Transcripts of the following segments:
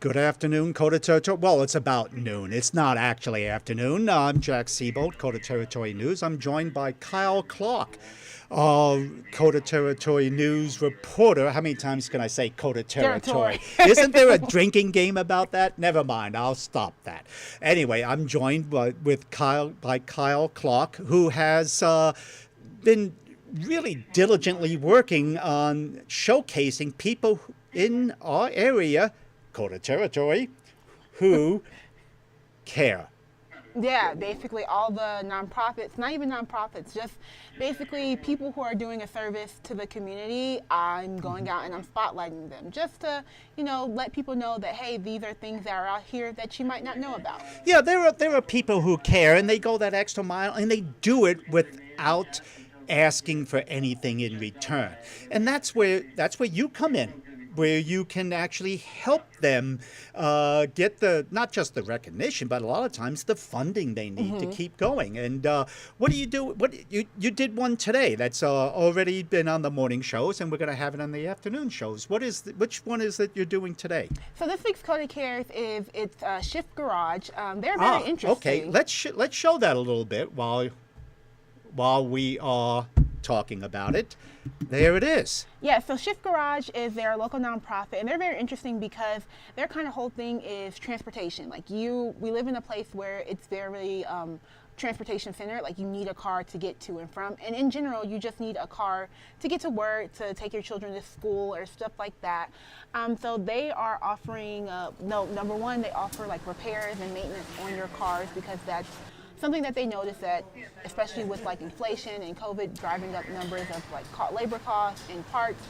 Good afternoon, KOTA Territory. Well, it's about noon. It's not actually afternoon. I'm Jack Seabolt, KOTA Territory News. I'm joined by Cyle Clark, KOTA Territory News reporter. How many times can I say KOTA Territory? Isn't there a drinking game about that? Never mind. I'll stop that. Anyway, I'm joined by Cyle Clark, who has been really diligently working on showcasing people in our area, KOTA Territory, who care. Yeah, basically all the nonprofits, not even nonprofits, just basically people who are doing a service to the community. I'm going out and I'm spotlighting them just to, let people know that, hey, these are things that are out here that you might not know about. Yeah, there are people who care, and they go that extra mile, and they do it without asking for anything in return. And that's where you come in, where you can actually help them get not just the recognition, but a lot of times the funding they need to keep going. And what do you do? You did one today that's already been on the morning shows, and we're going to have it on the afternoon shows. Which one is it you're doing today? So this week's KOTA Cares it's Shift Garage. They're very interesting. Okay, let's show that a little bit while we are talking about it. There it is. Yeah, so Shift Garage is their local nonprofit, and they're very interesting because their kind of whole thing is transportation. We live in a place where it's very transportation centered. Like, you need a car to get to and from, and in general, you just need a car to get to work, to take your children to school or stuff like that. So they are offering, number one, they offer like repairs and maintenance on your cars, because that's something that they notice that, especially with like inflation and COVID driving up numbers of like labor costs and parts,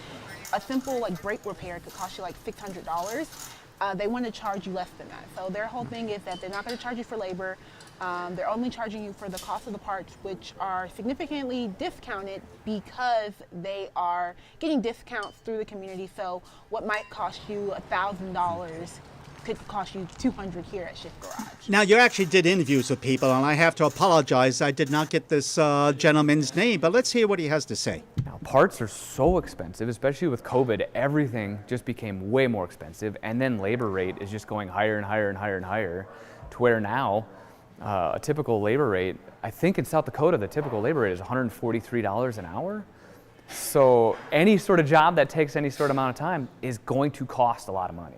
a simple like brake repair could cost you like $600. They want to charge you less than that. So their whole thing is that they're not going to charge you for labor. They're only charging you for the cost of the parts, which are significantly discounted because they are getting discounts through the community. So what might cost you $1,000 could cost you $200 here at Shift Garage. Now, you actually did interviews with people, and I have to apologize. I did not get this gentleman's name, but let's hear what he has to say. Now, parts are so expensive, especially with COVID. Everything just became way more expensive, and then labor rate is just going higher and higher and higher and higher, to where now a typical labor rate, I think in South Dakota, the typical labor rate is $143 an hour. So any sort of job that takes any sort of amount of time is going to cost a lot of money.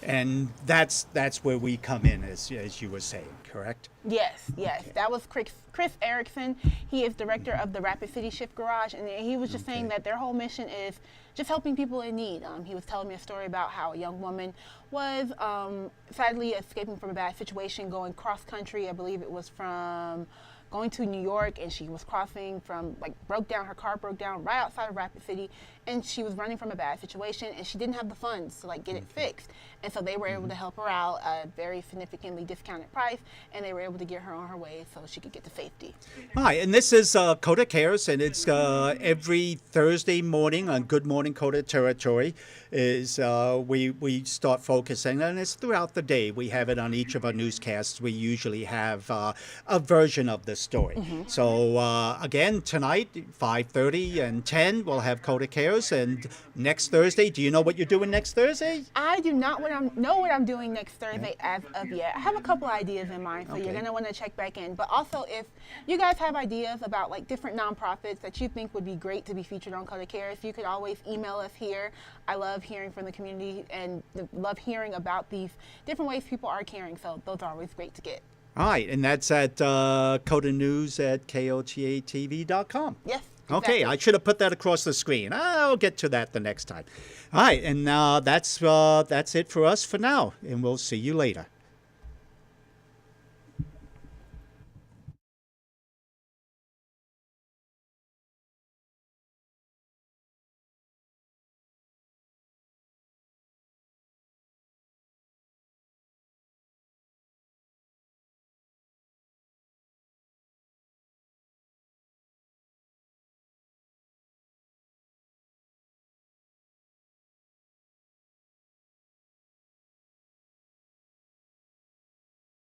And that's where we come in, as you were saying, correct? Yes. That was Chris Erickson. He is director of the Rapid City Shift Garage, and he was just saying that their whole mission is just helping people in need. He was telling me a story about how a young woman was sadly escaping from a bad situation, going cross country. I believe it was from going to New York, and she was crossing from, her car broke down right outside of Rapid City, and she was running from a bad situation, and she didn't have the funds to get it fixed. And so they were able to help her out at a very significantly discounted price, and they were able to get her on her way so she could get to safety. Hi, and this is KOTA Cares, and it's every Thursday morning on Good Morning KOTA Territory. We start focusing, and it's throughout the day. We have it on each of our newscasts. We usually have a version of the story. So again, tonight, 5:30 and 10, we'll have KOTA Cares, and next Thursday, do you know what you're doing next Thursday? I do not know what I'm doing next Thursday as of yet. I have a couple ideas in mind, so you're going to want to check back in. But also, if you guys have ideas about different nonprofits that you think would be great to be featured on KOTA Cares, you could always email us here. I love hearing from the community and love hearing about these different ways people are caring, so those are always great to get. All right, and that's at KOTA News at KOTATV.com. Yes. Okay, exactly. I should have put that across the screen. I'll get to that the next time. All right, and that's it for us for now, and we'll see you later.